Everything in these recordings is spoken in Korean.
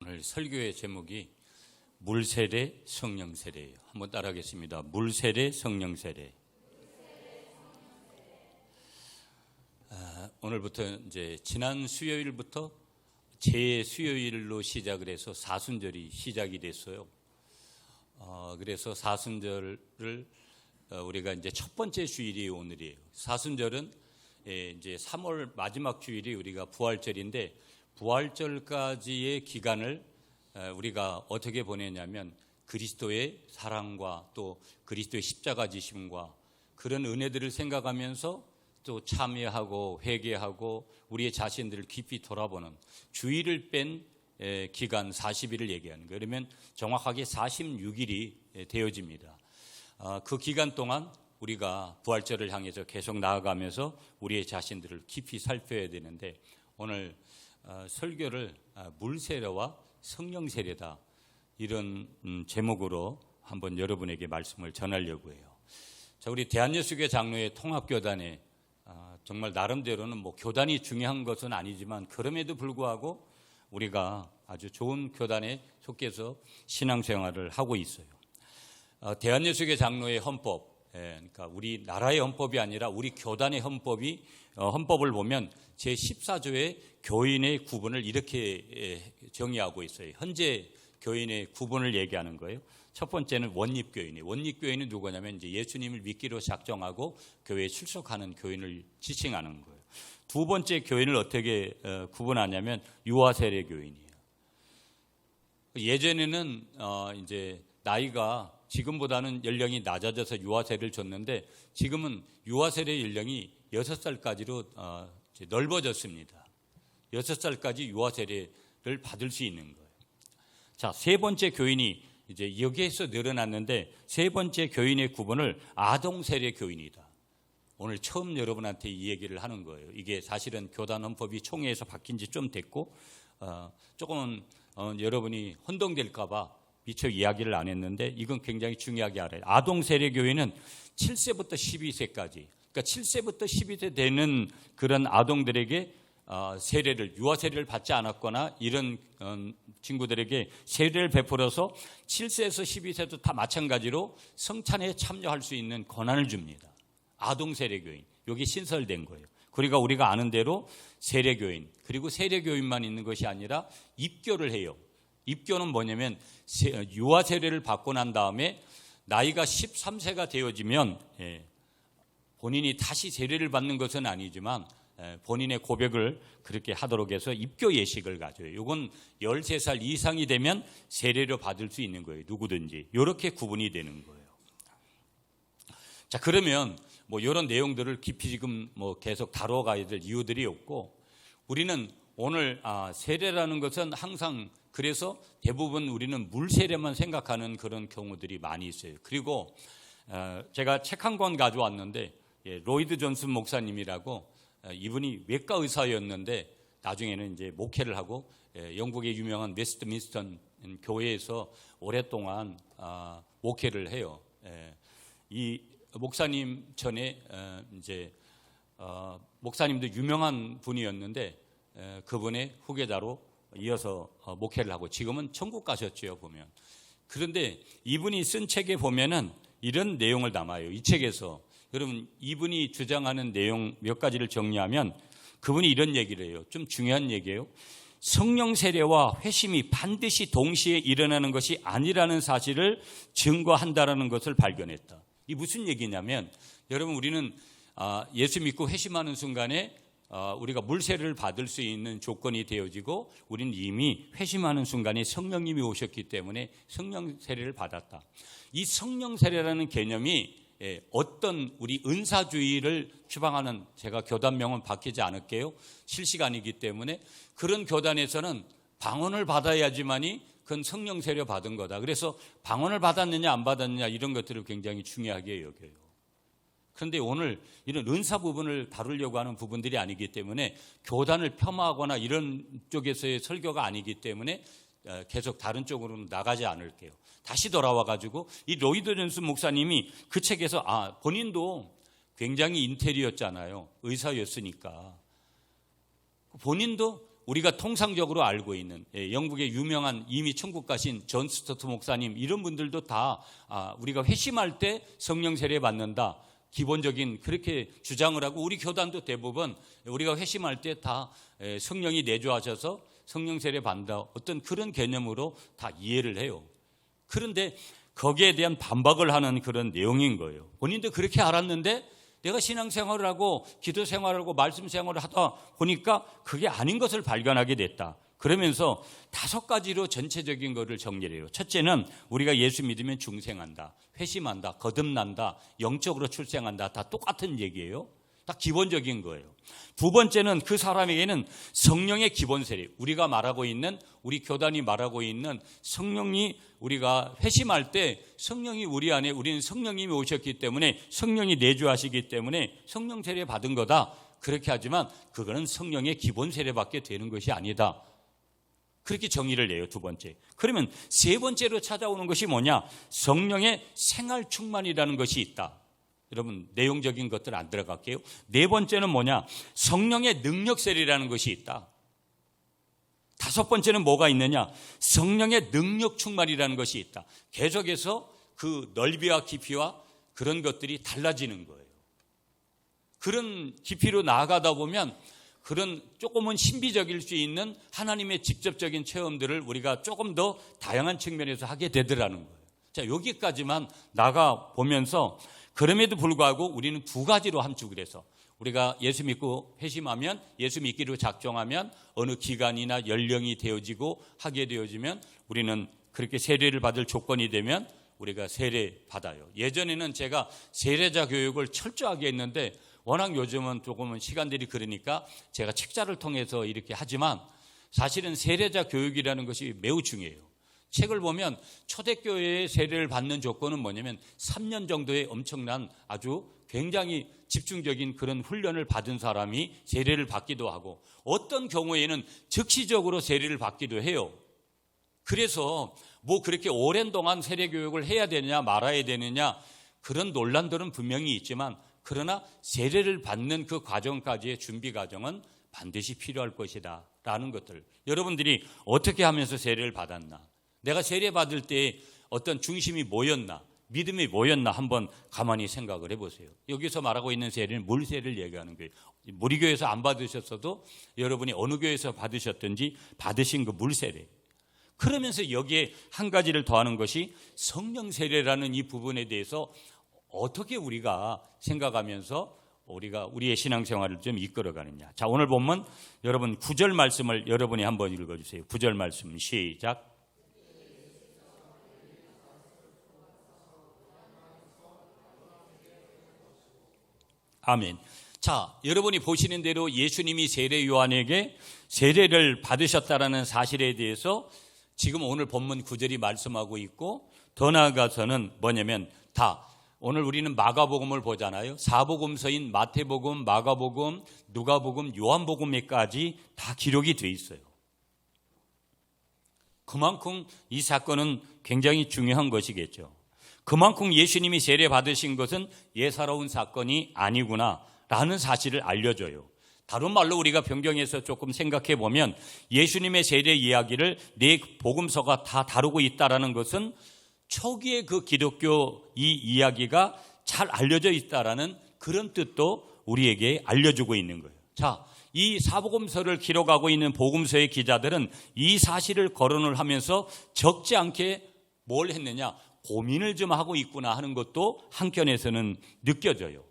오늘 설교의 제목이 물세례 성령세례예요. 한번 따라하겠습니다. 물세례 성령세례. 오늘부터 이제 지난 수요일부터 제수요일로 시작을 해서 사순절이 시작이 됐어요. 그래서 사순절을 우리가 이제 첫 번째 주일이 오늘이에요. 사순절은 이제 3월 마지막 주일이 우리가 부활절인데, 부활절까지의 기간을 우리가 어떻게 보내냐면 그리스도의 사랑과 또 그리스도의 십자가 지심과 그런 은혜들을 생각하면서 또 참여하고 회개하고 우리의 자신들을 깊이 돌아보는 주일을 뺀 기간 40일을 얘기하는 거예요. 그러면 정확하게 46일이 되어집니다. 그 기간 동안 우리가 부활절을 향해서 계속 나아가면서 우리의 자신들을 깊이 살펴야 되는데, 오늘 설교를 물세례와 성령세례다, 이런 제목으로 한번 여러분에게 말씀을 전하려고 해요. 자, 우리 대한예수교 장로회 통합교단에 정말 나름대로는 뭐 교단이 중요한 것은 아니지만, 그럼에도 불구하고 우리가 아주 좋은 교단에 속해서 신앙생활을 하고 있어요. 대한예수교 장로회 헌법, 그러니까 우리 나라의 헌법이 아니라 우리 교단의 헌법을 보면 제14조의 교인의 구분을 이렇게 정의하고 있어요. 현재 교인의 구분을 얘기하는 거예요. 첫 번째는 원립교인이에요. 원립교인은 누구냐면 이제 예수님을 믿기로 작정하고 교회에 출석하는 교인을 지칭하는 거예요. 두 번째 교인을 어떻게 구분하냐면 유아세례 교인이에요. 예전에는 이제 나이가 지금보다는 연령이 낮아져서 유아세례를 줬는데, 지금은 유아세례 연령이 6살까지로 넓어졌습니다. 6살까지 유아세례를 받을 수 있는 거예요. 자, 세 번째 교인이 이제 여기에서 늘어났는데, 세 번째 교인의 구분을 아동세례 교인이다. 오늘 처음 여러분한테 이 얘기를 하는 거예요. 이게 사실은 교단 헌법이 총회에서 바뀐 지 좀 됐고, 조금은 여러분이 혼동될까 봐 미처 이야기를 안 했는데, 이건 굉장히 중요하게 알아요. 아동세례 교인은 7세부터 12세까지, 그러니까 7세부터 12세 되는 그런 아동들에게 세례를, 유아세례를 받지 않았거나 이런 친구들에게 세례를 베풀어서 7세에서 12세도 다 마찬가지로 성찬에 참여할 수 있는 권한을 줍니다. 아동세례교인, 여기 신설된 거예요. 그러니까 우리가 아는 대로 세례교인, 그리고 세례교인만 있는 것이 아니라 입교를 해요. 입교는 뭐냐면 유아세례를 받고 난 다음에 나이가 13세가 되어지면 본인이 다시 세례를 받는 것은 아니지만 본인의 고백을 그렇게 하도록 해서 입교 예식을 가져요. 이건 13살 이상이 되면 세례를 받을 수 있는 거예요. 누구든지. 이렇게 구분이 되는 거예요. 자, 그러면 뭐 이런 내용들을 깊이 지금 뭐 계속 다뤄가야 될 이유들이 없고, 우리는 오늘 세례라는 것은 항상, 그래서 대부분 우리는 물세례만 생각하는 그런 경우들이 많이 있어요. 그리고 제가 책 한 권 가져왔는데, 로이드 존슨 목사님이라고, 이분이 외과 의사였는데 나중에는 이제 목회를 하고 영국의 유명한 웨스트민스터 교회에서 오랫동안 목회를 해요. 이 목사님 전에 이제 목사님도 유명한 분이었는데, 그분의 후계자로 이어서 목회를 하고 지금은 천국 가셨죠, 보면. 그런데 이분이 쓴 책에 보면은 이런 내용을 담아요. 이 책에서 여러분, 이분이 주장하는 내용 몇 가지를 정리하면 그분이 이런 얘기를 해요. 좀 중요한 얘기예요. 성령 세례와 회심이 반드시 동시에 일어나는 것이 아니라는 사실을 증거한다라는 것을 발견했다. 이 무슨 얘기냐면, 여러분, 우리는 예수 믿고 회심하는 순간에 우리가 물세례를 받을 수 있는 조건이 되어지고, 우리는 이미 회심하는 순간에 성령님이 오셨기 때문에 성령 세례를 받았다. 이 성령 세례라는 개념이 어떤 우리 은사주의를 추방하는, 제가 교단명은 바뀌지 않을게요. 실시간이기 때문에 그런 교단에서는 방언을 받아야지만이 그건 성령 세례 받은 거다. 그래서 방언을 받았느냐 안 받았느냐 이런 것들을 굉장히 중요하게 여겨요. 그런데 오늘 이런 은사 부분을 다루려고 하는 부분들이 아니기 때문에, 교단을 폄하하거나 이런 쪽에서의 설교가 아니기 때문에 계속 다른 쪽으로는 나가지 않을게요. 다시 돌아와가지고 이 로이드 존슨 목사님이 그 책에서 본인도 굉장히 인텔리였잖아요. 의사였으니까. 본인도 우리가 통상적으로 알고 있는 영국의 유명한 이미 천국 가신 존 스토트 목사님 이런 분들도 다 우리가 회심할 때 성령 세례 받는다. 기본적인 그렇게 주장을 하고 우리 교단도 대부분 우리가 회심할 때 다 성령이 내주하셔서 성령 세례 받는다. 어떤 그런 개념으로 다 이해를 해요. 그런데 거기에 대한 반박을 하는 그런 내용인 거예요. 본인도 그렇게 알았는데 내가 신앙생활을 하고 기도 생활을 하고 말씀 생활을 하다 보니까 그게 아닌 것을 발견하게 됐다. 그러면서 5가지로 전체적인 것을 정리를 해요. 첫째는 우리가 예수 믿으면 중생한다, 회심한다, 거듭난다, 영적으로 출생한다. 다 똑같은 얘기예요. 다 기본적인 거예요. 두 번째는 그 사람에게는 성령의 기본 세례, 우리가 말하고 있는, 우리 교단이 말하고 있는 성령이, 우리가 회심할 때 성령이 우리 안에, 우리는 성령님이 오셨기 때문에 성령이 내주하시기 때문에 성령 세례 받은 거다. 그렇게 하지만 그거는 성령의 기본 세례밖에 되는 것이 아니다. 그렇게 정의를 해요. 두 번째. 그러면 세 번째로 찾아오는 것이 뭐냐? 성령의 생활 충만이라는 것이 있다. 여러분 내용적인 것들 안 들어갈게요. 네 번째는 뭐냐? 성령의 능력 세례라는 것이 있다. 5번째는 뭐가 있느냐? 성령의 능력 충만이라는 것이 있다. 계속해서 그 넓이와 깊이와 그런 것들이 달라지는 거예요. 그런 깊이로 나아가다 보면 그런 조금은 신비적일 수 있는 하나님의 직접적인 체험들을 우리가 조금 더 다양한 측면에서 하게 되더라는 거예요. 자, 여기까지만 나가 보면서 그럼에도 불구하고 우리는 2가지로 함축을 해서 우리가 예수 믿고 회심하면, 예수 믿기로 작정하면 어느 기간이나 연령이 되어지고 하게 되어지면 우리는 그렇게 세례를 받을 조건이 되면 우리가 세례 받아요. 예전에는 제가 세례자 교육을 철저하게 했는데 워낙 요즘은 조금은 시간들이 그러니까 제가 책자를 통해서 이렇게 하지만 사실은 세례자 교육이라는 것이 매우 중요해요. 책을 보면 초대교회의 세례를 받는 조건은 뭐냐면 3년 정도의 엄청난 아주 굉장히 집중적인 그런 훈련을 받은 사람이 세례를 받기도 하고 어떤 경우에는 즉시적으로 세례를 받기도 해요. 그래서 뭐 그렇게 오랜 동안 세례 교육을 해야 되느냐 말아야 되느냐 그런 논란들은 분명히 있지만 그러나 세례를 받는 그 과정까지의 준비 과정은 반드시 필요할 것이다 라는 것들. 여러분들이 어떻게 하면서 세례를 받았나? 내가 세례 받을 때 어떤 중심이 뭐였나? 믿음이 뭐였나? 한번 가만히 생각을 해보세요. 여기서 말하고 있는 세례는 물세례를 얘기하는 거예요. 우리 교회에서 안 받으셨어도 여러분이 어느 교회에서 받으셨든지 받으신 그 물세례. 그러면서 여기에 한 가지를 더하는 것이 성령 세례라는 이 부분에 대해서 어떻게 우리가 생각하면서 우리가 우리의 신앙생활을 좀 이끌어가느냐. 자, 오늘 본문 여러분 9절 말씀을 여러분이 한번 읽어주세요. 9절 말씀 시작. 아멘. 자, 여러분이 보시는 대로 예수님이 세례 요한에게 세례를 받으셨다라는 사실에 대해서 지금 오늘 본문 9절이 말씀하고 있고 더 나아가서는 뭐냐면 다 오늘 우리는 마가복음을 보잖아요. 사복음서인 마태복음, 마가복음, 누가복음, 요한복음에까지 다 기록이 돼 있어요. 그만큼 이 사건은 굉장히 중요한 것이겠죠. 그만큼 예수님이 세례 받으신 것은 예사로운 사건이 아니구나 라는 사실을 알려줘요. 다른 말로 우리가 변경해서 조금 생각해 보면 예수님의 세례 이야기를 네 복음서가 다 다루고 있다는 것은 초기의 그 기독교 이 이야기가 잘 알려져 있다라는 그런 뜻도 우리에게 알려주고 있는 거예요. 자, 이 사복음서를 기록하고 있는 복음서의 기자들은 이 사실을 거론을 하면서 적지 않게 뭘 했느냐? 고민을 좀 하고 있구나 하는 것도 한켠에서는 느껴져요.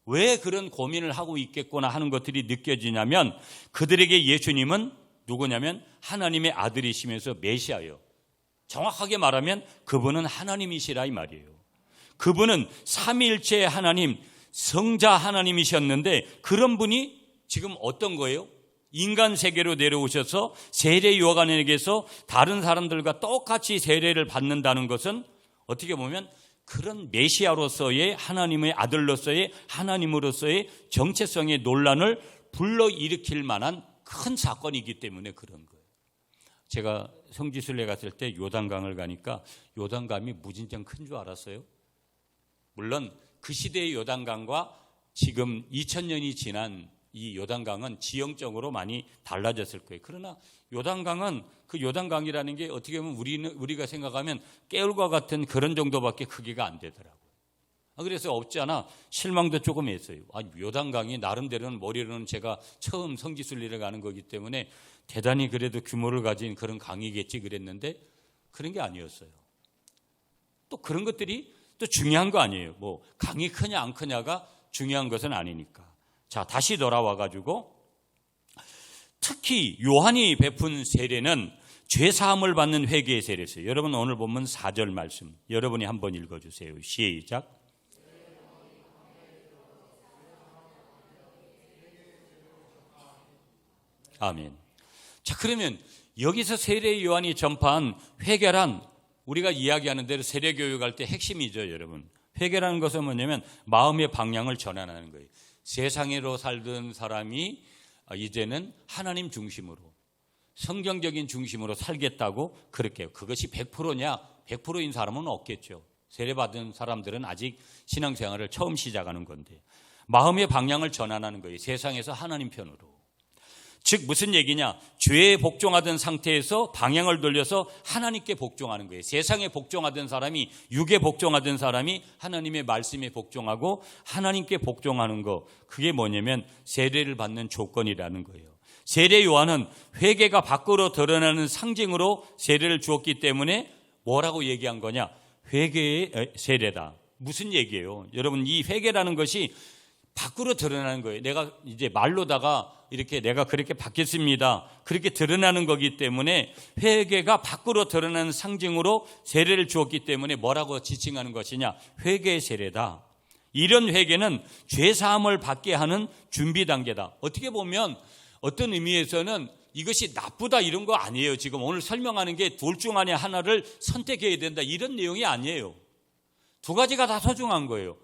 왜 그런 고민을 하고 있겠구나 하는 것들이 느껴지냐면 그들에게 예수님은 누구냐면 하나님의 아들이시면서 메시아예요. 정확하게 말하면 그분은 하나님이시라 이 말이에요. 그분은 삼위일체 하나님, 성자 하나님이셨는데 그런 분이 지금 어떤 거예요? 인간 세계로 내려오셔서 세례 요한에게서 다른 사람들과 똑같이 세례를 받는다는 것은 어떻게 보면 그런 메시아로서의 하나님의 아들로서의 하나님으로서의 정체성의 논란을 불러일으킬 만한 큰 사건이기 때문에 그런 거예요. 제가 성지순례 갔을 때 요단강을 가니까 요단강이 무진장 큰 줄 알았어요. 물론 그 시대의 요단강과 지금 2000년이 지난 이 요단강은 지형적으로 많이 달라졌을 거예요. 그러나 요단강은 그 요단강이라는 게 어떻게 보면 우리가 생각하면 깨울과 같은 그런 정도밖에 크기가 안 되더라고요. 그래서 없지 않아 실망도 조금 했어요. 요단강이 나름대로는 머리로는 제가 처음 성지순례를 가는 거기 때문에 대단히 그래도 규모를 가진 그런 강이겠지 그랬는데 그런 게 아니었어요. 또 그런 것들이 또 중요한 거 아니에요. 뭐 강이 크냐 안 크냐가 중요한 것은 아니니까. 자, 다시 돌아와 가지고 특히 요한이 베푼 세례는 죄사함을 받는 회개의 세례였어요. 여러분 오늘 본문 4절 말씀 여러분이 한번 읽어주세요. 시작. 아멘. 자, 그러면 여기서 세례 요한이 전파한 회개란 우리가 이야기하는 대로 세례 교육할 때 핵심이죠, 여러분. 회개라는 것은 뭐냐면 마음의 방향을 전환하는 거예요. 세상으로 살던 사람이 이제는 하나님 중심으로 성경적인 중심으로 살겠다고 그렇게 해요. 그것이 100%냐? 100%인 사람은 없겠죠. 세례받은 사람들은 아직 신앙생활을 처음 시작하는 건데 마음의 방향을 전환하는 거예요. 세상에서 하나님 편으로. 즉 무슨 얘기냐? 죄에 복종하던 상태에서 방향을 돌려서 하나님께 복종하는 거예요. 세상에 복종하던 사람이 육에 복종하던 사람이 하나님의 말씀에 복종하고 하나님께 복종하는 거 그게 뭐냐면 세례를 받는 조건이라는 거예요. 세례 요한은 회개가 밖으로 드러나는 상징으로 세례를 주었기 때문에 뭐라고 얘기한 거냐? 회개의 세례다. 무슨 얘기예요? 여러분 이 회개라는 것이 밖으로 드러나는 거예요. 내가 이제 말로다가 이렇게 내가 그렇게 받겠습니다. 그렇게 드러나는 거기 때문에 회개가 밖으로 드러나는 상징으로 세례를 주었기 때문에 뭐라고 지칭하는 것이냐? 회개의 세례다. 이런 회개는 죄사함을 받게 하는 준비 단계다. 어떻게 보면 어떤 의미에서는 이것이 나쁘다 이런 거 아니에요. 지금 오늘 설명하는 게 둘 중 안에 하나를 선택해야 된다 이런 내용이 아니에요. 두 가지가 다 소중한 거예요.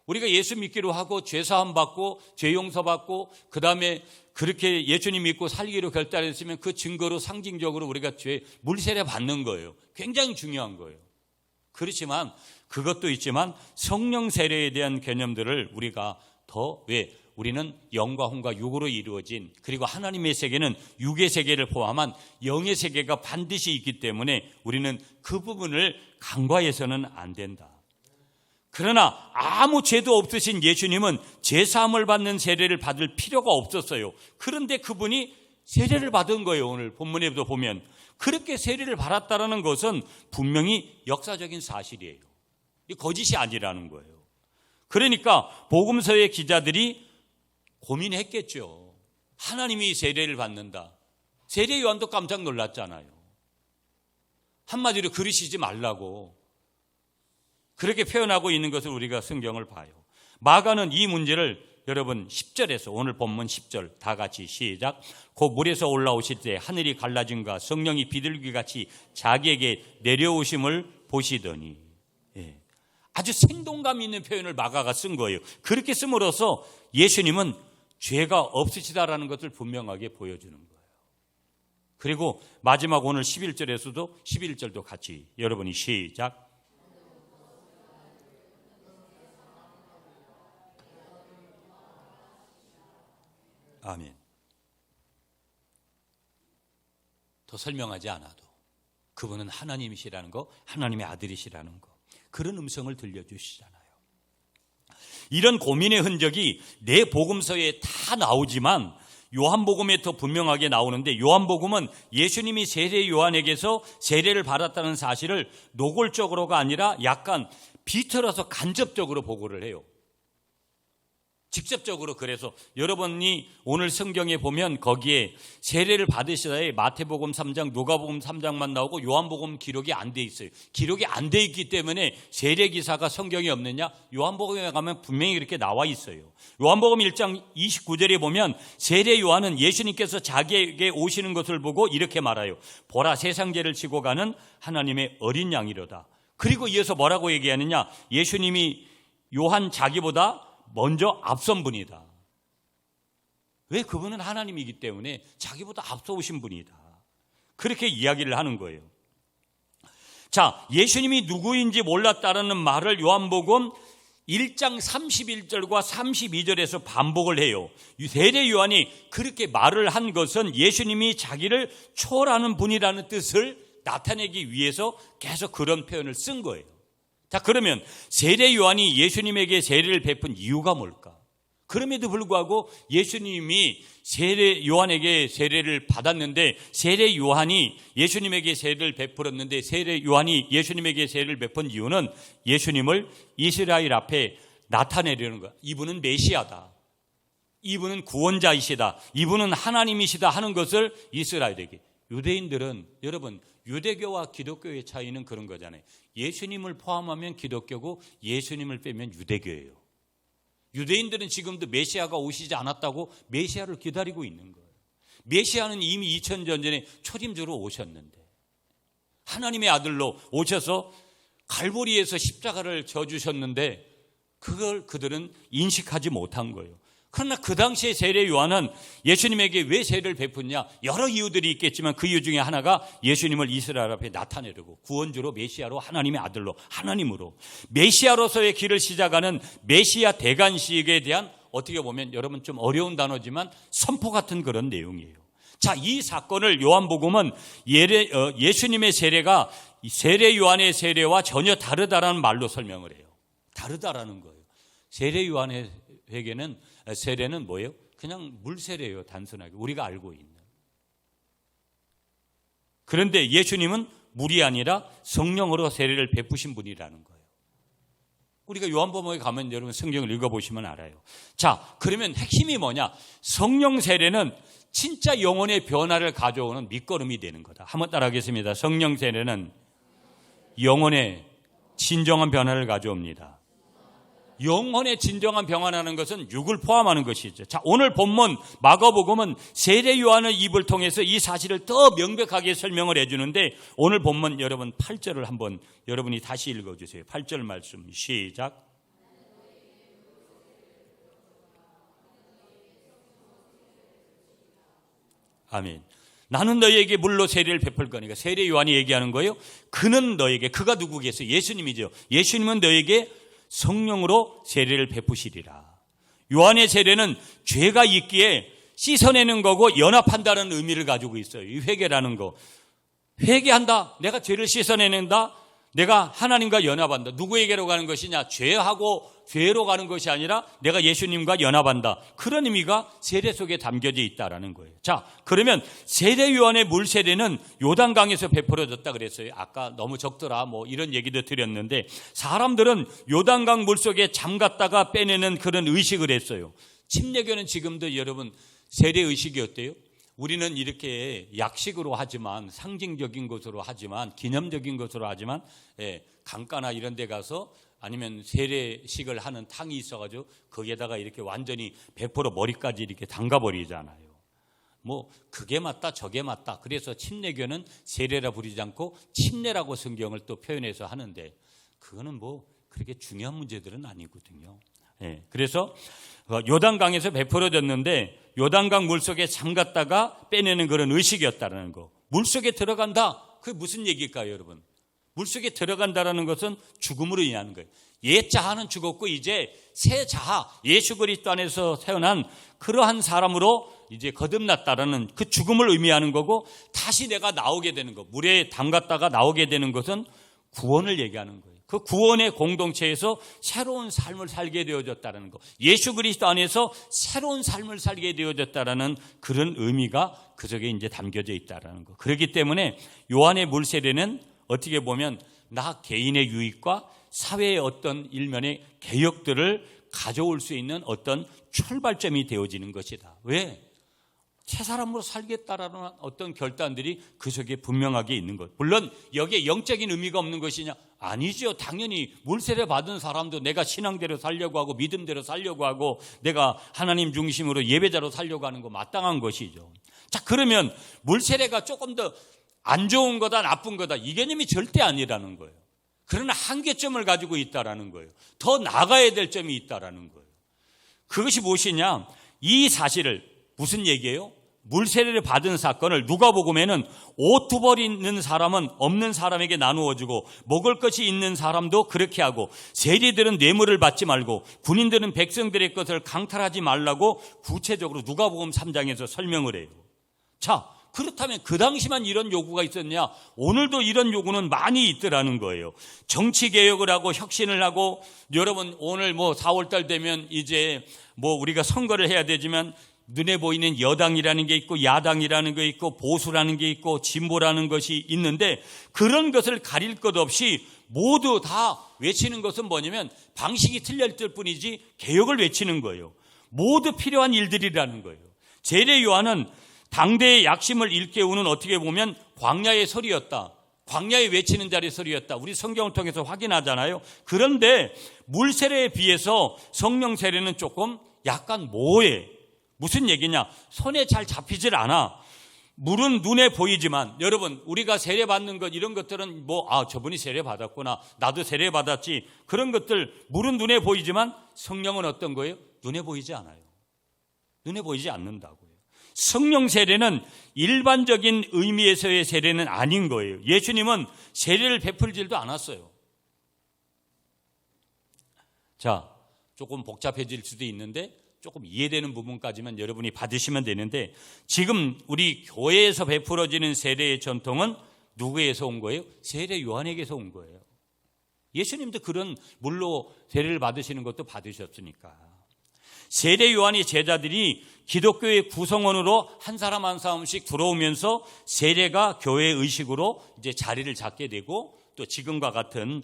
우리가 예수 믿기로 하고 죄사함 받고 죄 용서 받고 그다음에 그렇게 예수님 믿고 살기로 결단했으면 그 증거로 상징적으로 우리가 죄 물세례 받는 거예요. 굉장히 중요한 거예요. 그렇지만 그것도 있지만 성령 세례에 대한 개념들을 우리가 더 우리는 영과 혼과 육으로 이루어진 그리고 하나님의 세계는 육의 세계를 포함한 영의 세계가 반드시 있기 때문에 우리는 그 부분을 간과해서는 안 된다. 그러나 아무 죄도 없으신 예수님은 제사함을 받는 세례를 받을 필요가 없었어요. 그런데 그분이 세례를 받은 거예요. 오늘 본문에도 보면 그렇게 세례를 받았다는 것은 분명히 역사적인 사실이에요. 이 거짓이 아니라는 거예요. 그러니까 복음서의 기자들이 고민했겠죠. 하나님이 세례를 받는다. 세례 요한도 깜짝 놀랐잖아요. 한마디로 그러시지 말라고 그렇게 표현하고 있는 것을 우리가 성경을 봐요. 마가는 이 문제를 여러분 10절에서 오늘 본문 10절 다 같이 시작. 곧 물에서 올라오실 때 하늘이 갈라짐과 성령이 비둘기같이 자기에게 내려오심을 보시더니 아주 생동감 있는 표현을 마가가 쓴 거예요. 그렇게 씀으로써 예수님은 죄가 없으시다라는 것을 분명하게 보여주는 거예요. 그리고 마지막 오늘 11절도 같이 여러분이 시작. 아멘. 더 설명하지 않아도 그분은 하나님이시라는 거, 하나님의 아들이시라는 거 그런 음성을 들려주시잖아요. 이런 고민의 흔적이 내 복음서에 다 나오지만 요한복음에 더 분명하게 나오는데 요한복음은 예수님이 세례 요한에게서 세례를 받았다는 사실을 노골적으로가 아니라 약간 비틀어서 간접적으로 보고를 해요. 직접적으로. 그래서 여러분이 오늘 성경에 보면 거기에 세례를 받으시다에 마태복음 3장, 누가복음 3장만 나오고 요한복음 기록이 안 돼 있어요. 기록이 안 돼 있기 때문에 세례 기사가 성경에 없느냐? 요한복음에 가면 분명히 그렇게 나와 있어요. 요한복음 1장 29절에 보면 세례 요한은 예수님께서 자기에게 오시는 것을 보고 이렇게 말해요. 보라, 세상 죄를 지고 가는 하나님의 어린 양이로다. 그리고 이어서 뭐라고 얘기하느냐? 예수님이 요한 자기보다 먼저 앞선 분이다. 왜? 그분은 하나님이기 때문에 자기보다 앞서 오신 분이다. 그렇게 이야기를 하는 거예요. 자, 예수님이 누구인지 몰랐다라는 말을 요한복음 1장 31절과 32절에서 반복을 해요. 세례 요한이 그렇게 말을 한 것은 예수님이 자기를 초월하는 분이라는 뜻을 나타내기 위해서 계속 그런 표현을 쓴 거예요. 자, 그러면 세례 요한이 예수님에게 세례를 베푼 이유가 뭘까? 그럼에도 불구하고 예수님이 세례 요한에게 세례를 받았는데, 세례 요한이 예수님에게 세례를 베풀었는데, 세례 요한이 예수님에게 세례를 베푼 이유는 예수님을 이스라엘 앞에 나타내려는 거야. 이분은 메시아다, 이분은 구원자이시다, 이분은 하나님이시다 하는 것을 이스라엘에게. 유대인들은, 여러분, 유대교와 기독교의 차이는 그런 거잖아요. 예수님을 포함하면 기독교고 예수님을 빼면 유대교예요. 유대인들은 지금도 메시아가 오시지 않았다고 메시아를 기다리고 있는 거예요. 메시아는 이미 2000년 전에 초림주로 오셨는데, 하나님의 아들로 오셔서 갈보리에서 십자가를 져주셨는데 그걸 그들은 인식하지 못한 거예요. 그러나 그 당시에 세례 요한은 예수님에게 왜 세례를 베푼냐? 여러 이유들이 있겠지만 그 이유 중에 하나가 예수님을 이스라엘 앞에 나타내려고, 구원주로, 메시아로, 하나님의 아들로, 하나님으로 메시아로서의 길을 시작하는 메시아 대관식에 대한, 어떻게 보면 여러분 좀 어려운 단어지만 선포 같은 그런 내용이에요. 자, 이 사건을 요한복음은 예수님의 세례가 세례 요한의 세례와 전혀 다르다라는 말로 설명을 해요. 다르다라는 거예요. 세례 요한의 세례는 뭐예요? 그냥 물세례예요. 단순하게 우리가 알고 있는. 그런데 예수님은 물이 아니라 성령으로 세례를 베푸신 분이라는 거예요. 우리가 요한복음에 가면 여러분 성경을 읽어보시면 알아요. 자, 그러면 핵심이 뭐냐? 성령 세례는 진짜 영혼의 변화를 가져오는 밑거름이 되는 거다. 한번 따라하겠습니다. 성령 세례는 영혼의 진정한 변화를 가져옵니다. 영혼의 진정한 변화라는 것은 육을 포함하는 것이죠. 자, 오늘 본문 마가복음은 세례 요한의 입을 통해서 이 사실을 더 명백하게 설명을 해주는데, 오늘 본문 여러분 8절을 한번 여러분이 다시 읽어주세요. 8절 말씀 시작. 아멘. 나는 너희에게 물로 세례를 베풀 거니까. 세례 요한이 얘기하는 거예요. 그는 너에게, 그가 누구겠어요? 예수님이죠. 예수님은 너에게 성령으로 세례를 베푸시리라. 요한의 세례는 죄가 있기에 씻어내는 거고 연합한다는 의미를 가지고 있어요. 이 회개라는 거. 회개한다. 내가 죄를 씻어내는다. 내가 하나님과 연합한다. 누구에게로 가는 것이냐? 죄하고 죄로 가는 것이 아니라 내가 예수님과 연합한다. 그런 의미가 세례 속에 담겨져 있다라는 거예요. 자, 그러면 세례 요한의 물 세례는 요단강에서 베풀어졌다 그랬어요. 아까 너무 적더라 뭐 이런 얘기도 드렸는데, 사람들은 요단강 물속에 잠갔다가 빼내는 그런 의식을 했어요. 침례교는 지금도 여러분 세례 의식이 어때요? 우리는 이렇게 약식으로 하지만, 상징적인 것으로 하지만, 기념적인 것으로 하지만, 강가나 이런 데 가서 아니면 세례식을 하는 탕이 있어가지고 거기에다가 이렇게 완전히 100% 머리까지 이렇게 담가버리잖아요. 뭐 그게 맞다 저게 맞다. 그래서 침례교는 세례라 부르지 않고 침례라고 성경을 또 표현해서 하는데, 그거는 뭐 그렇게 중요한 문제들은 아니거든요. 그래서 요단강에서 베풀어졌는데, 요단강 물속에 잠갔다가 빼내는 그런 의식이었다는 거. 물속에 들어간다. 그게 무슨 얘기일까요, 여러분? 물속에 들어간다라는 것은 죽음으로 인하는 거예요. 옛 자아는 죽었고 이제 새 자아, 예수 그리스도 안에서 태어난 그러한 사람으로 이제 거듭났다라는 그 죽음을 의미하는 거고, 다시 내가 나오게 되는 거, 물에 담갔다가 나오게 되는 것은 구원을 얘기하는 거예요. 그 구원의 공동체에서 새로운 삶을 살게 되어졌다는 거, 예수 그리스도 안에서 새로운 삶을 살게 되어졌다라는 그런 의미가 그 속에 이제 담겨져 있다라는 거. 그렇기 때문에 요한의 물 세례는 어떻게 보면 나 개인의 유익과 사회의 어떤 일면의 개혁들을 가져올 수 있는 어떤 출발점이 되어지는 것이다. 왜? 새 사람으로 살겠다라는 어떤 결단들이 그 속에 분명하게 있는 것. 물론 여기에 영적인 의미가 없는 것이냐? 아니죠. 당연히 물세례 받은 사람도 내가 신앙대로 살려고 하고 믿음대로 살려고 하고 내가 하나님 중심으로 예배자로 살려고 하는 거 마땅한 것이죠. 자, 그러면 물세례가 조금 더 안 좋은 거다 나쁜 거다 이 개념이 절대 아니라는 거예요. 그러나 한계점을 가지고 있다라는 거예요. 더 나가야 될 점이 있다라는 거예요. 그것이 무엇이냐? 이 사실을, 무슨 얘기예요? 물세례를 받은 사건을 누가복음에는 옷 두 벌 있는 사람은 없는 사람에게 나누어주고 먹을 것이 있는 사람도 그렇게 하고 세리들은 뇌물을 받지 말고 군인들은 백성들의 것을 강탈하지 말라고 구체적으로 누가복음 3장에서 설명을 해요. 자, 그렇다면 그 당시만 이런 요구가 있었냐? 오늘도 이런 요구는 많이 있더라는 거예요. 정치개혁을 하고 혁신을 하고, 여러분 오늘 4월달 되면 이제 우리가 선거를 해야 되지만 눈에 보이는 여당이라는 게 있고 야당이라는 게 있고 보수라는 게 있고 진보라는 것이 있는데, 그런 것을 가릴 것 없이 모두 다 외치는 것은 뭐냐면 방식이 틀렸을 뿐이지 개혁을 외치는 거예요. 모두 필요한 일들이라는 거예요. 세례 요한은 당대의 약심을 일깨우는, 어떻게 보면 광야의 설이었다. 광야에 외치는 자리의 설이었다. 우리 성경을 통해서 확인하잖아요. 그런데 물세례에 비해서 성령 세례는 조금 약간 모호해. 무슨 얘기냐? 손에 잘 잡히질 않아. 물은 눈에 보이지만, 여러분 우리가 세례 받는 것, 이런 것들은 저분이 세례 받았구나, 나도 세례 받았지, 그런 것들 물은 눈에 보이지만 성령은 어떤 거예요? 눈에 보이지 않아요. 눈에 보이지 않는다고요. 성령 세례는 일반적인 의미에서의 세례는 아닌 거예요. 예수님은 세례를 베풀지도 않았어요. 자, 조금 복잡해질 수도 있는데 조금 이해되는 부분까지만 여러분이 받으시면 되는데, 지금 우리 교회에서 베풀어지는 세례의 전통은 누구에서 온 거예요? 세례 요한에게서 온 거예요. 예수님도 그런 물로 세례를 받으시는 것도 받으셨으니까. 세례 요한의 제자들이 기독교의 구성원으로 한 사람 한 사람씩 들어오면서 세례가 교회 의식으로 이제 자리를 잡게 되고, 또 지금과 같은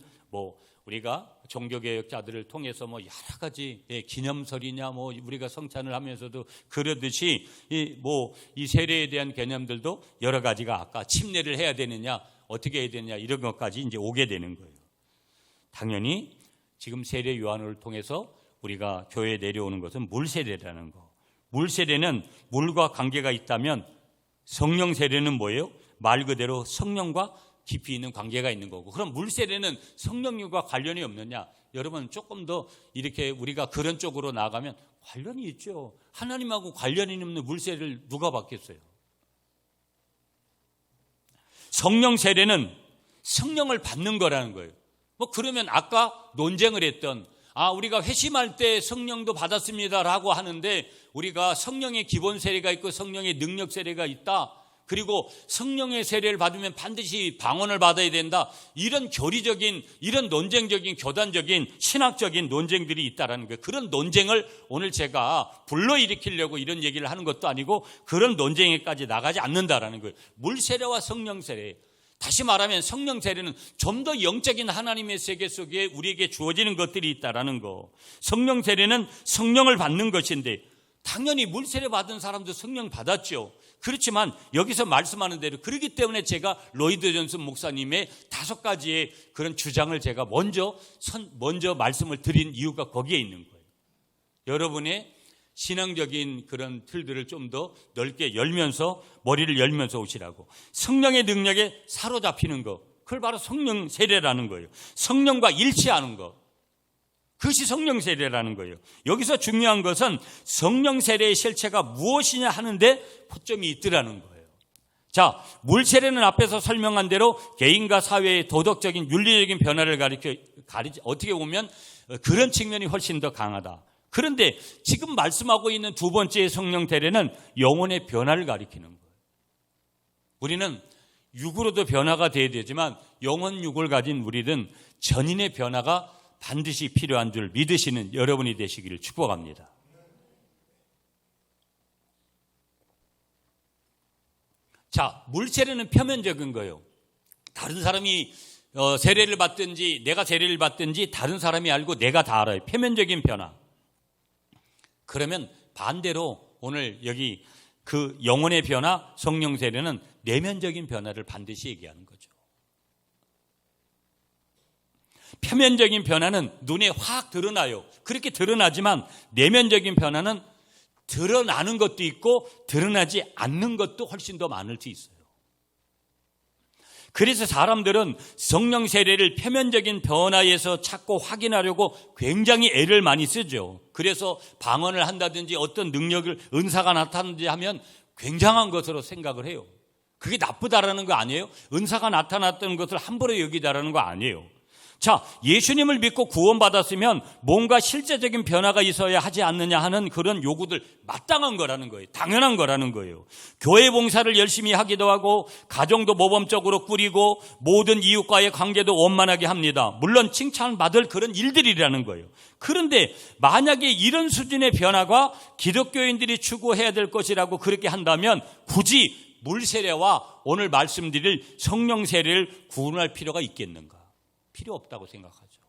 우리가 종교개혁자들을 통해서 여러 가지 기념설이냐 우리가 성찬을 하면서도 그러듯이 이 세례에 대한 개념들도 여러 가지가, 아까 침례를 해야 되느냐 어떻게 해야 되느냐 이런 것까지 이제 오게 되는 거예요. 당연히 지금 세례 요한을 통해서 우리가 교회에 내려오는 것은 물세례라는 거. 물세례는 물과 관계가 있다면 성령 세례는 뭐예요? 말 그대로 성령과 깊이 있는 관계가 있는 거고, 그럼 물세례는 성령님과 관련이 없느냐? 여러분 조금 더 이렇게 우리가 그런 쪽으로 나가면 관련이 있죠. 하나님하고 관련이 없는 물세례를 누가 받겠어요? 성령 세례는 성령을 받는 거라는 거예요. 그러면 아까 논쟁을 했던, 우리가 회심할 때 성령도 받았습니다라고 하는데, 우리가 성령의 기본 세례가 있고 성령의 능력 세례가 있다, 그리고 성령의 세례를 받으면 반드시 방언을 받아야 된다, 이런 교리적인, 이런 논쟁적인, 교단적인, 신학적인 논쟁들이 있다라는 거예요. 그런 논쟁을 오늘 제가 불러일으키려고 이런 얘기를 하는 것도 아니고, 그런 논쟁에까지 나가지 않는다라는 거예요. 물세례와 성령 세례, 다시 말하면 성령 세례는 좀 더 영적인 하나님의 세계 속에 우리에게 주어지는 것들이 있다라는 거. 성령 세례는 성령을 받는 것인데, 당연히 물세례 받은 사람도 성령 받았죠. 그렇지만 여기서 말씀하는 대로, 그렇기 때문에 제가 로이드 존슨 목사님의 5가지의 그런 주장을 제가 먼저 말씀을 드린 이유가 거기에 있는 거예요. 여러분의 신앙적인 그런 틀들을 좀 더 넓게 열면서, 머리를 열면서 오시라고. 성령의 능력에 사로잡히는 것, 그걸 바로 성령 세례라는 거예요. 성령과 일치하는 것, 그것이 성령 세례라는 거예요. 여기서 중요한 것은 성령 세례의 실체가 무엇이냐 하는데 포점이 있더라는 거예요. 자, 물 세례는 앞에서 설명한 대로 개인과 사회의 도덕적인 윤리적인 변화를 어떻게 보면 그런 측면이 훨씬 더 강하다. 그런데 지금 말씀하고 있는 두 번째의 성령 세례는 영혼의 변화를 가리키는 거예요. 우리는 육으로도 변화가 돼야 되지만 영혼 육을 가진 우리는 전인의 변화가 반드시 필요한 줄 믿으시는 여러분이 되시기를 축복합니다. 자, 물세례는 표면적인 거예요. 다른 사람이 세례를 받든지 내가 세례를 받든지 다른 사람이 알고 내가 다 알아요. 표면적인 변화. 그러면 반대로 오늘 여기 그 영혼의 변화, 성령 세례는 내면적인 변화를 반드시 얘기하는 거죠. 표면적인 변화는 눈에 확 드러나요. 그렇게 드러나지만 내면적인 변화는 드러나는 것도 있고 드러나지 않는 것도 훨씬 더 많을 수 있어요. 그래서 사람들은 성령 세례를 표면적인 변화에서 찾고 확인하려고 굉장히 애를 많이 쓰죠. 그래서 방언을 한다든지 어떤 능력을, 은사가 나타나든지 하면 굉장한 것으로 생각을 해요. 그게 나쁘다라는 거 아니에요? 은사가 나타났다는 것을 함부로 여기다라는 거 아니에요. 자, 예수님을 믿고 구원받았으면 뭔가 실제적인 변화가 있어야 하지 않느냐 하는 그런 요구들 마땅한 거라는 거예요. 당연한 거라는 거예요. 교회 봉사를 열심히 하기도 하고 가정도 모범적으로 꾸리고 모든 이웃과의 관계도 원만하게 합니다. 물론 칭찬을 받을 그런 일들이라는 거예요. 그런데 만약에 이런 수준의 변화가 기독교인들이 추구해야 될 것이라고 그렇게 한다면 굳이 물 세례와 오늘 말씀드릴 성령 세례를 구분할 필요가 있겠는가? 필요 없다고 생각하죠.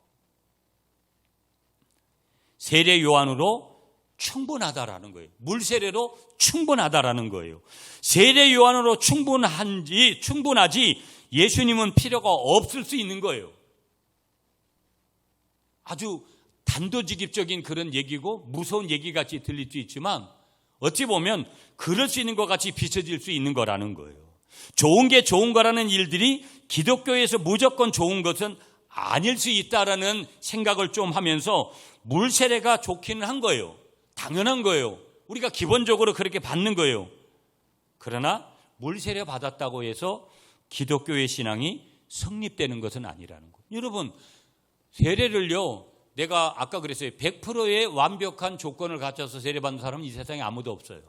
세례 요한으로 충분하다라는 거예요. 물 세례로 충분하다라는 거예요. 세례 요한으로 충분하지 예수님은 필요가 없을 수 있는 거예요. 아주 단도직입적인 그런 얘기고 무서운 얘기같이 들릴 수 있지만 어찌 보면 그럴 수 있는 것 같이 비춰질 수 있는 거라는 거예요. 좋은 게 좋은 거라는 일들이 기독교에서 무조건 좋은 것은 아닐 수 있다라는 생각을 좀 하면서 물 세례가 좋기는 한 거예요. 당연한 거예요. 우리가 기본적으로 그렇게 받는 거예요. 그러나 물 세례 받았다고 해서 기독교의 신앙이 성립되는 것은 아니라는 거예요. 여러분, 세례를요, 내가 아까 그랬어요. 100%의 완벽한 조건을 갖춰서 세례받는 사람은 이 세상에 아무도 없어요.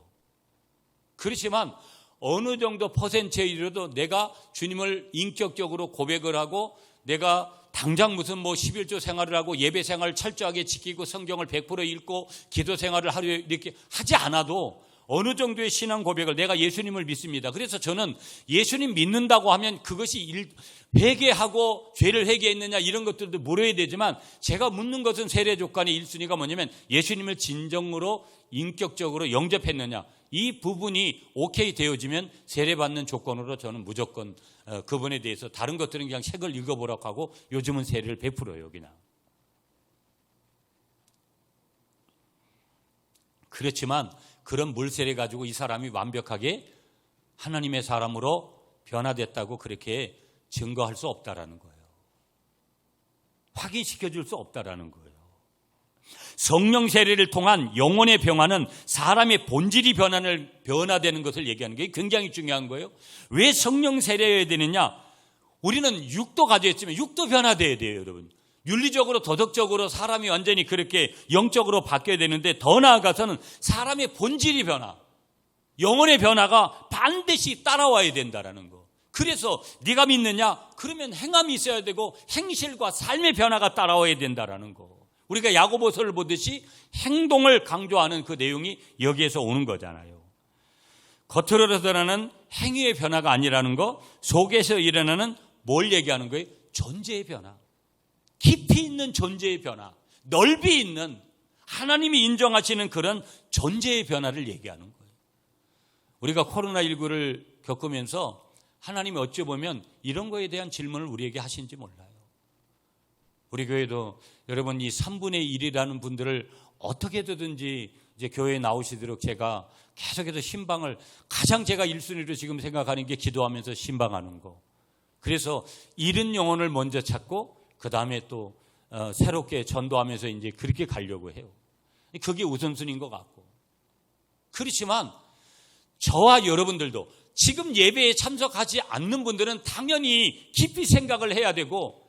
그렇지만 어느 정도 퍼센트에 이르러도 내가 주님을 인격적으로 고백을 하고 내가 당장 무슨 11조 생활을 하고 예배 생활을 철저하게 지키고 성경을 100% 읽고 기도 생활을 하루에 이렇게 하지 않아도 어느 정도의 신앙 고백을 내가 예수님을 믿습니다. 그래서 저는 예수님 믿는다고 하면 그것이 회개하고 죄를 회개했느냐 이런 것들도 물어야 되지만 제가 묻는 것은 세례 조건의 1순위가 뭐냐면 예수님을 진정으로 인격적으로 영접했느냐 이 부분이 오케이 되어지면 세례받는 조건으로 저는 무조건 그분에 대해서 다른 것들은 그냥 책을 읽어보라고 하고 요즘은 세례를 베풀어요. 그냥. 그렇지만 그런 물세례 가지고 이 사람이 완벽하게 하나님의 사람으로 변화됐다고 그렇게 증거할 수 없다라는 거예요. 확인시켜 줄 수 없다라는 거예요. 성령 세례를 통한 영혼의 변화는 사람의 본질이 변화되는 것을 얘기하는 게 굉장히 중요한 거예요. 왜 성령 세례해야 되느냐? 우리는 육도 가지고 있지만 육도 변화돼야 돼요, 여러분. 윤리적으로 도덕적으로 사람이 완전히 그렇게 영적으로 바뀌어야 되는데 더 나아가서는 사람의 본질이 변화, 영혼의 변화가 반드시 따라와야 된다라는 거. 그래서 네가 믿느냐? 그러면 행함이 있어야 되고 행실과 삶의 변화가 따라와야 된다라는 거. 우리가 야고보서를 보듯이 행동을 강조하는 그 내용이 여기에서 오는 거잖아요. 겉으로 드러나는 행위의 변화가 아니라는 거, 속에서 일어나는 뭘 얘기하는 거예요? 존재의 변화. 깊이 있는 존재의 변화, 넓이 있는 하나님이 인정하시는 그런 존재의 변화를 얘기하는 거예요. 우리가 코로나19를 겪으면서 하나님이 어찌 보면 이런 거에 대한 질문을 우리에게 하신지 몰라요. 우리 교회도 여러분 이 3분의 1이라는 분들을 어떻게 되든지 이제 교회에 나오시도록 제가 계속해서 신방을 가장 제가 1순위로 지금 생각하는 게 기도하면서 신방하는 거. 그래서 잃은 영혼을 먼저 찾고 그 다음에 또 새롭게 전도하면서 이제 그렇게 가려고 해요. 그게 우선순위인 것 같고. 그렇지만 저와 여러분들도 지금 예배에 참석하지 않는 분들은 당연히 깊이 생각을 해야 되고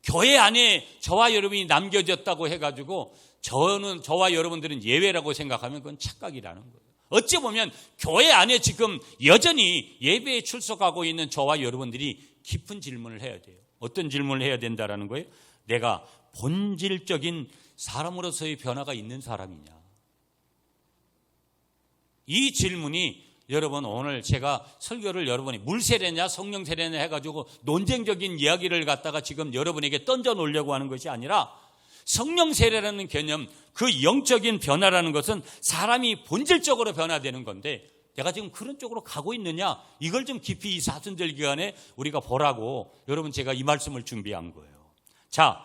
교회 안에 저와 여러분이 남겨졌다고 해가지고 저와 여러분들은 예외라고 생각하면 그건 착각이라는 거예요. 어찌 보면 교회 안에 지금 여전히 예배에 출석하고 있는 저와 여러분들이 깊은 질문을 해야 돼요. 어떤 질문을 해야 된다라는 거예요? 내가 본질적인 사람으로서의 변화가 있는 사람이냐? 이 질문이 여러분 오늘 제가 설교를 여러분이 물세례냐 성령세례냐 해가지고 논쟁적인 이야기를 갖다가 지금 여러분에게 던져 놓으려고 하는 것이 아니라 성령세례라는 개념, 그 영적인 변화라는 것은 사람이 본질적으로 변화되는 건데 내가 지금 그런 쪽으로 가고 있느냐, 이걸 좀 깊이 이 사순절 기간에 우리가 보라고 여러분 제가 이 말씀을 준비한 거예요. 자,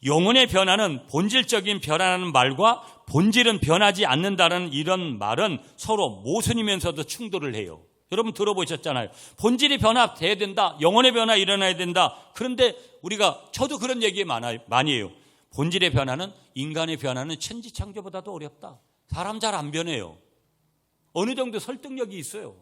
영혼의 변화는 본질적인 변화라는 말과 본질은 변하지 않는다는 이런 말은 서로 모순이면서도 충돌을 해요. 여러분 들어보셨잖아요. 본질이 변화돼야 된다, 영혼의 변화 일어나야 된다. 그런데 저도 그런 얘기 많이 해요. 본질의 변화는, 인간의 변화는 천지창조보다도 어렵다. 사람 잘 안 변해요. 어느 정도 설득력이 있어요.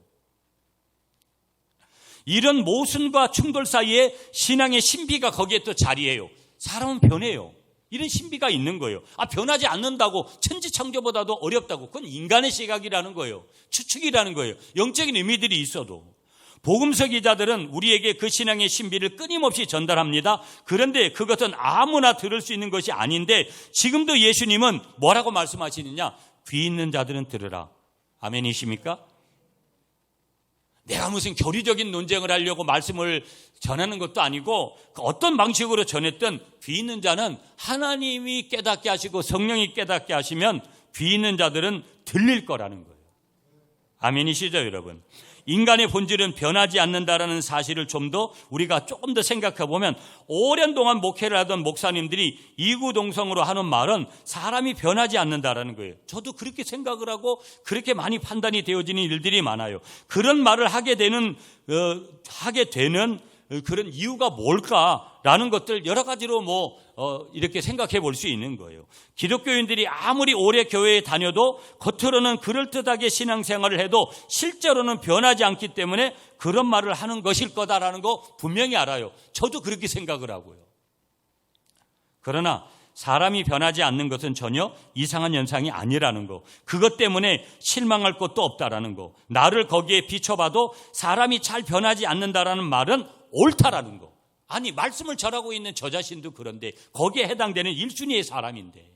이런 모순과 충돌 사이에 신앙의 신비가 거기에 또 자리해요. 사람은 변해요. 이런 신비가 있는 거예요. 변하지 않는다고, 천지창조보다도 어렵다고, 그건 인간의 시각이라는 거예요. 추측이라는 거예요. 영적인 의미들이 있어도. 복음서 기자들은 우리에게 그 신앙의 신비를 끊임없이 전달합니다. 그런데 그것은 아무나 들을 수 있는 것이 아닌데, 지금도 예수님은 뭐라고 말씀하시느냐? 귀 있는 자들은 들으라. 아멘이십니까? 내가 무슨 교리적인 논쟁을 하려고 말씀을 전하는 것도 아니고, 어떤 방식으로 전했든 귀 있는 자는 하나님이 깨닫게 하시고 성령이 깨닫게 하시면 귀 있는 자들은 들릴 거라는 거예요. 아멘이시죠, 여러분? 인간의 본질은 변하지 않는다라는 사실을 우리가 조금 더 생각해 보면, 오랜 동안 목회를 하던 목사님들이 이구동성으로 하는 말은 사람이 변하지 않는다라는 거예요. 저도 그렇게 생각을 하고 그렇게 많이 판단이 되어지는 일들이 많아요. 그런 말을 하게 되는 그런 이유가 뭘까라는 것들 여러 가지로 이렇게 생각해 볼 수 있는 거예요. 기독교인들이 아무리 오래 교회에 다녀도 겉으로는 그럴듯하게 신앙생활을 해도 실제로는 변하지 않기 때문에 그런 말을 하는 것일 거다라는 거 분명히 알아요. 저도 그렇게 생각을 하고요. 그러나 사람이 변하지 않는 것은 전혀 이상한 현상이 아니라는 거, 그것 때문에 실망할 것도 없다라는 거, 나를 거기에 비춰봐도 사람이 잘 변하지 않는다라는 말은 옳다라는 거. 아니, 말씀을 전하고 있는 저 자신도 그런데 거기에 해당되는 1순위의 사람인데,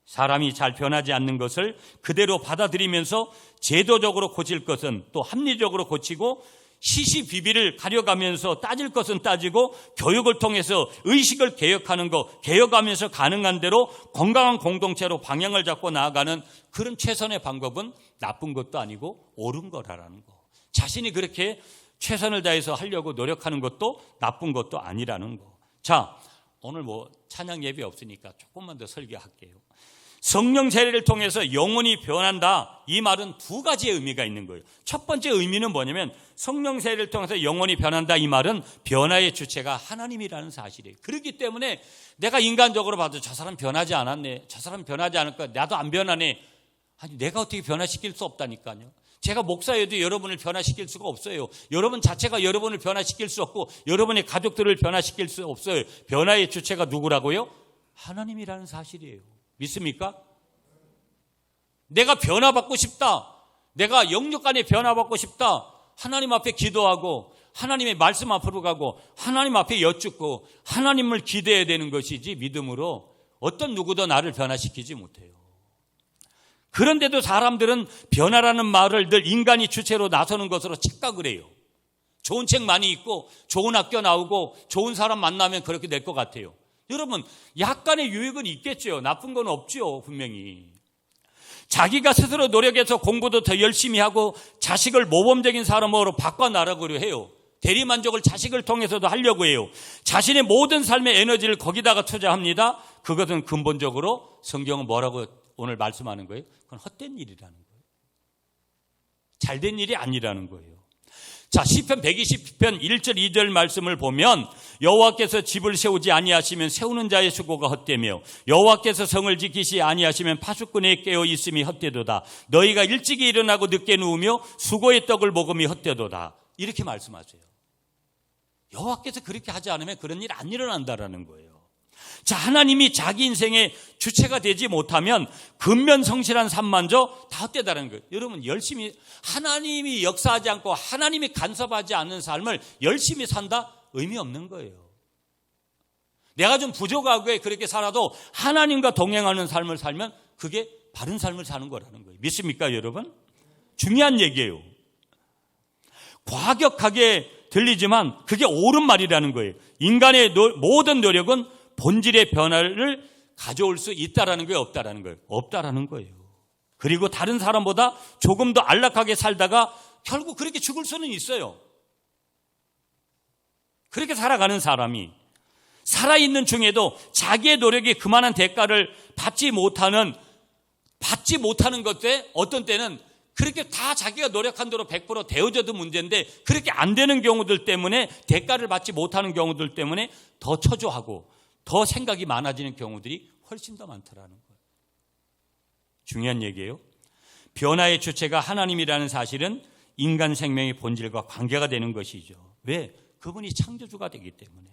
사람이 잘 변하지 않는 것을 그대로 받아들이면서 제도적으로 고칠 것은 또 합리적으로 고치고, 시시비비를 가려가면서 따질 것은 따지고, 교육을 통해서 의식을 개혁하는 거, 개혁하면서 가능한 대로 건강한 공동체로 방향을 잡고 나아가는 그런 최선의 방법은 나쁜 것도 아니고 옳은 거라는 거. 자신이 그렇게 최선을 다해서 하려고 노력하는 것도 나쁜 것도 아니라는 거. 자, 오늘 찬양 예배 없으니까 조금만 더 설교할게요. 성령 세례를 통해서 영혼이 변한다, 이 말은 두 가지의 의미가 있는 거예요. 첫 번째 의미는 뭐냐면, 성령 세례를 통해서 영혼이 변한다, 이 말은 변화의 주체가 하나님이라는 사실이에요. 그렇기 때문에 내가 인간적으로 봐도 저 사람 변하지 않았네, 저 사람 변하지 않을까, 나도 안 변하네. 아니, 내가 어떻게 변화시킬 수 없다니까요. 제가 목사여도 여러분을 변화시킬 수가 없어요. 여러분 자체가 여러분을 변화시킬 수 없고 여러분의 가족들을 변화시킬 수 없어요. 변화의 주체가 누구라고요? 하나님이라는 사실이에요. 믿습니까? 내가 변화받고 싶다, 내가 영역 간에 변화받고 싶다, 하나님 앞에 기도하고 하나님의 말씀 앞으로 가고 하나님 앞에 여쭙고 하나님을 기대해야 되는 것이지, 믿음으로 어떤 누구도 나를 변화시키지 못해요. 그런데도 사람들은 변화라는 말을 늘 인간이 주체로 나서는 것으로 착각을 해요. 좋은 책 많이 읽고 좋은 학교 나오고 좋은 사람 만나면 그렇게 될 것 같아요. 여러분, 약간의 유익은 있겠죠. 나쁜 건 없죠, 분명히. 자기가 스스로 노력해서 공부도 더 열심히 하고 자식을 모범적인 사람으로 바꿔나가려고 해요. 대리만족을 자식을 통해서도 하려고 해요. 자신의 모든 삶의 에너지를 거기다가 투자합니다. 그것은 근본적으로 성경은 뭐라고 오늘 말씀하는 거예요? 그건 헛된 일이라는 거예요. 잘된 일이 아니라는 거예요. 자, 시편 120편 1절 2절 말씀을 보면, 여호와께서 집을 세우지 아니하시면 세우는 자의 수고가 헛되며 여호와께서 성을 지키시 아니하시면 파수꾼의 깨어 있음이 헛되도다. 너희가 일찍이 일어나고 늦게 누우며 수고의 떡을 먹음이 헛되도다. 이렇게 말씀하세요. 여호와께서 그렇게 하지 않으면 그런 일 안 일어난다라는 거예요. 자, 하나님이 자기 인생의 주체가 되지 못하면 근면성실한 삶만저 다 헛되다는 거예요. 여러분, 열심히 하나님이 역사하지 않고 하나님이 간섭하지 않는 삶을 열심히 산다? 의미 없는 거예요. 내가 좀 부족하게 그렇게 살아도 하나님과 동행하는 삶을 살면 그게 바른 삶을 사는 거라는 거예요. 믿습니까, 여러분? 중요한 얘기예요. 과격하게 들리지만 그게 옳은 말이라는 거예요. 인간의 모든 노력은 본질의 변화를 가져올 수 있다라는 거예요, 없다라는 거예요? 없다라는 거예요. 그리고 다른 사람보다 조금 더 안락하게 살다가 결국 그렇게 죽을 수는 있어요. 그렇게 살아가는 사람이 살아있는 중에도 자기의 노력이 그만한 대가를 받지 못하는 것에 어떤 때는 그렇게 다 자기가 노력한 대로 100% 되어져도 문제인데 그렇게 안 되는 경우들 때문에, 대가를 받지 못하는 경우들 때문에 더 초조하고 더 생각이 많아지는 경우들이 훨씬 더 많더라는 거예요. 중요한 얘기예요. 변화의 주체가 하나님이라는 사실은 인간 생명의 본질과 관계가 되는 것이죠. 왜? 그분이 창조주가 되기 때문에.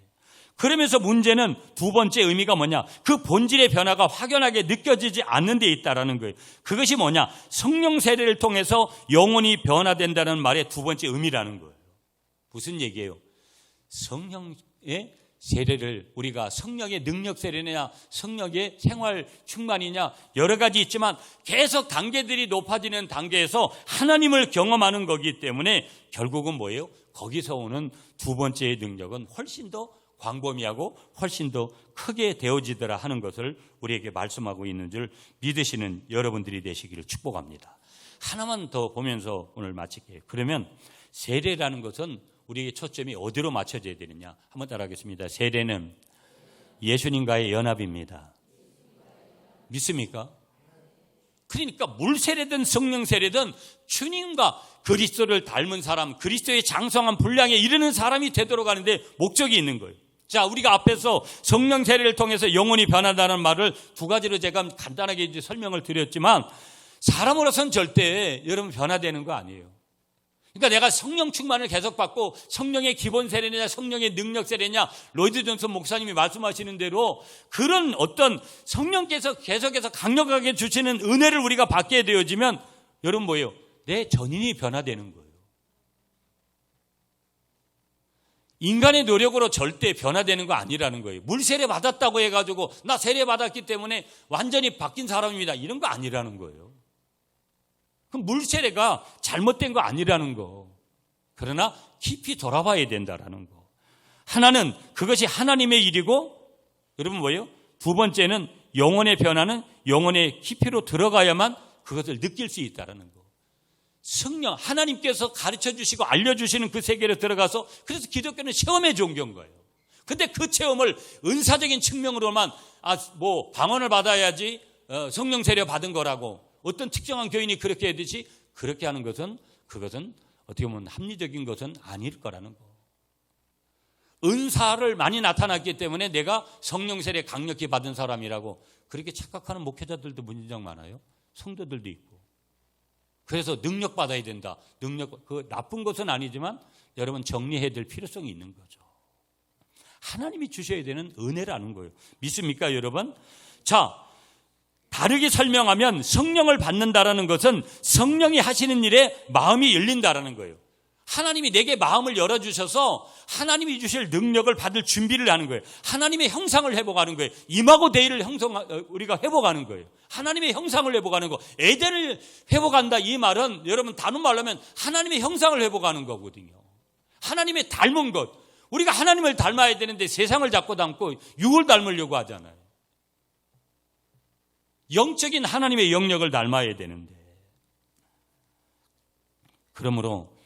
그러면서 문제는 두 번째 의미가 뭐냐? 그 본질의 변화가 확연하게 느껴지지 않는 데 있다라는 거예요. 그것이 뭐냐? 성령 세례를 통해서 영혼이 변화된다는 말의 두 번째 의미라는 거예요. 무슨 얘기예요? 성령의 세례를 우리가 성령의 능력 세례냐 성령의 생활 충만이냐 여러 가지 있지만 계속 단계들이 높아지는 단계에서 하나님을 경험하는 거기 때문에 결국은 뭐예요? 거기서 오는 두 번째의 능력은 훨씬 더 광범위하고 훨씬 더 크게 되어지더라 하는 것을 우리에게 말씀하고 있는 줄 믿으시는 여러분들이 되시기를 축복합니다. 하나만 더 보면서 오늘 마칠게요. 그러면 세례라는 것은 우리에게 초점이 어디로 맞춰져야 되느냐? 한번 따라하겠습니다. 세례는 예수님과의 연합입니다. 믿습니까? 그러니까 물 세례든 성령 세례든 주님과 그리스도를 닮은 사람, 그리스도의 장성한 분량에 이르는 사람이 되도록 하는데 목적이 있는 거예요. 자, 우리가 앞에서 성령 세례를 통해서 영혼이 변한다는 말을 두 가지로 제가 간단하게 이제 설명을 드렸지만 사람으로서는 절대 여러분 변화되는 거 아니에요. 그러니까 내가 성령 충만을 계속 받고 성령의 기본 세례냐 성령의 능력 세례냐 로이드 존슨 목사님이 말씀하시는 대로 그런 어떤 성령께서 계속해서 강력하게 주시는 은혜를 우리가 받게 되어지면 여러분 뭐예요? 내 전인이 변화되는 거예요. 인간의 노력으로 절대 변화되는 거 아니라는 거예요. 물 세례 받았다고 해가지고 나 세례 받았기 때문에 완전히 바뀐 사람입니다. 이런 거 아니라는 거예요. 그럼 물 세례가 잘못된 거 아니라는 거. 그러나 깊이 돌아봐야 된다라는 거. 하나는 그것이 하나님의 일이고 여러분 뭐예요? 두 번째는 영혼의 변화는 영혼의 깊이로 들어가야만 그것을 느낄 수 있다라는 거. 성령 하나님께서 가르쳐 주시고 알려주시는 그 세계로 들어가서 그래서 기독교는 체험의 종교인 거예요. 근데 그 체험을 은사적인 측면으로만 방언을 받아야지 성령 세례 받은 거라고 어떤 특정한 교인이 그렇게 하듯이 그렇게 하는 것은 그것은 어떻게 보면 합리적인 것은 아닐 거라는 거. 은사를 많이 나타났기 때문에 내가 성령 세례 강력히 받은 사람이라고 그렇게 착각하는 목회자들도 무진장 많아요. 성도들도 있고. 그래서 능력 받아야 된다. 능력 그 나쁜 것은 아니지만 여러분 정리해야 될 필요성이 있는 거죠. 하나님이 주셔야 되는 은혜라는 거예요. 믿습니까, 여러분? 자, 다르게 설명하면 성령을 받는다라는 것은 성령이 하시는 일에 마음이 열린다라는 거예요. 하나님이 내게 마음을 열어주셔서 하나님이 주실 능력을 받을 준비를 하는 거예요. 하나님의 형상을 회복하는 거예요. 이마고 데이를 우리가 회복하는 거예요. 하나님의 형상을 회복하는 거. 에덴을 회복한다 이 말은 여러분 다른 말로 하면 하나님의 형상을 회복하는 거거든요. 하나님의 닮은 것. 우리가 하나님을 닮아야 되는데 세상을 자꾸 닮고 육을 닮으려고 하잖아요. 영적인 하나님의 영역을 닮아야 되는데 그러므로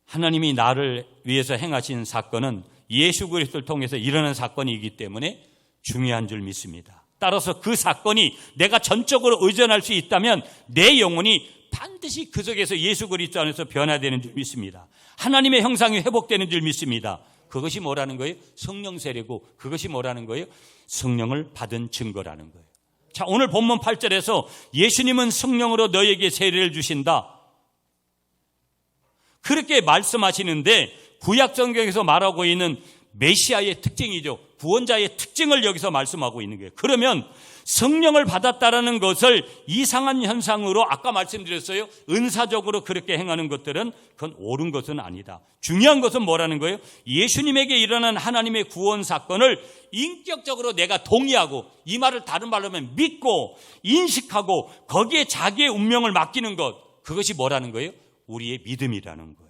하나님이 나를 위해서 행하신 사건은 예수 그리스도를 통해서 일어난 사건이기 때문에 중요한 줄 믿습니다. 따라서 그 사건이 내가 전적으로 의존할 수 있다면 내 영혼이 반드시 그 속에서 예수 그리스도 안에서 변화되는 줄 믿습니다. 하나님의 형상이 회복되는 줄 믿습니다. 그것이 뭐라는 거예요? 성령 세례고 그것이 뭐라는 거예요? 성령을 받은 증거라는 거예요. 자, 오늘 본문 8절에서 예수님은 성령으로 너에게 세례를 주신다. 그렇게 말씀하시는데 구약 성경에서 말하고 있는 메시아의 특징이죠. 구원자의 특징을 여기서 말씀하고 있는 거예요. 그러면 성령을 받았다라는 것을 이상한 현상으로 아까 말씀드렸어요. 은사적으로 그렇게 행하는 것들은 그건 옳은 것은 아니다. 중요한 것은 뭐라는 거예요? 예수님에게 일어난 하나님의 구원 사건을 인격적으로 내가 동의하고 이 말을 다른 말로 하면 믿고 인식하고 거기에 자기의 운명을 맡기는 것 그것이 뭐라는 거예요? 우리의 믿음이라는 거예요.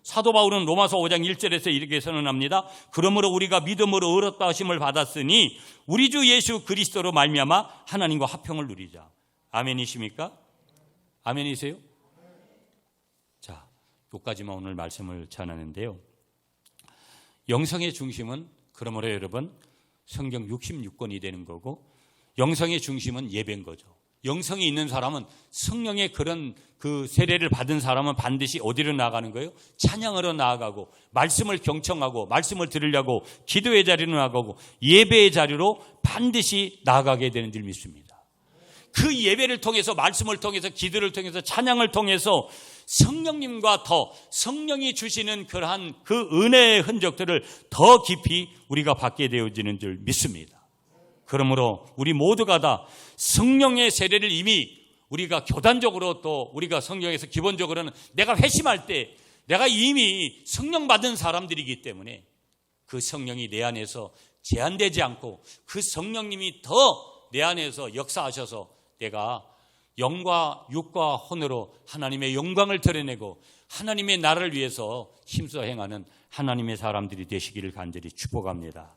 사도 바울은 로마서 5장 1절에서 이렇게 선언합니다. 그러므로 우리가 믿음으로 의롭다 하심을 받았으니 우리 주 예수 그리스도로 말미암아 하나님과 화평을 누리자. 아멘이십니까? 아멘이세요? 자, 여기까지만 오늘 말씀을 전하는데요. 영성의 중심은 그러므로 여러분 성경 66권이 되는 거고 영성의 중심은 예배인 거죠. 영성이 있는 사람은 성령의 그런 그 세례를 받은 사람은 반드시 어디로 나아가는 거예요? 찬양으로 나아가고 말씀을 경청하고 말씀을 들으려고 기도의 자리로 나아가고 예배의 자리로 반드시 나아가게 되는 줄 믿습니다. 그 예배를 통해서, 말씀을 통해서, 기도를 통해서, 찬양을 통해서 성령님과 더 성령이 주시는 그러한 그 은혜의 흔적들을 더 깊이 우리가 받게 되어지는 줄 믿습니다. 그러므로 우리 모두가 다 성령의 세례를 이미 우리가 교단적으로, 또 우리가 성경에서 기본적으로는 내가 회심할 때 내가 이미 성령 받은 사람들이기 때문에 그 성령이 내 안에서 제한되지 않고 그 성령님이 더 내 안에서 역사하셔서 내가 영과 육과 혼으로 하나님의 영광을 드러내고 하나님의 나라를 위해서 힘써 행하는 하나님의 사람들이 되시기를 간절히 축복합니다.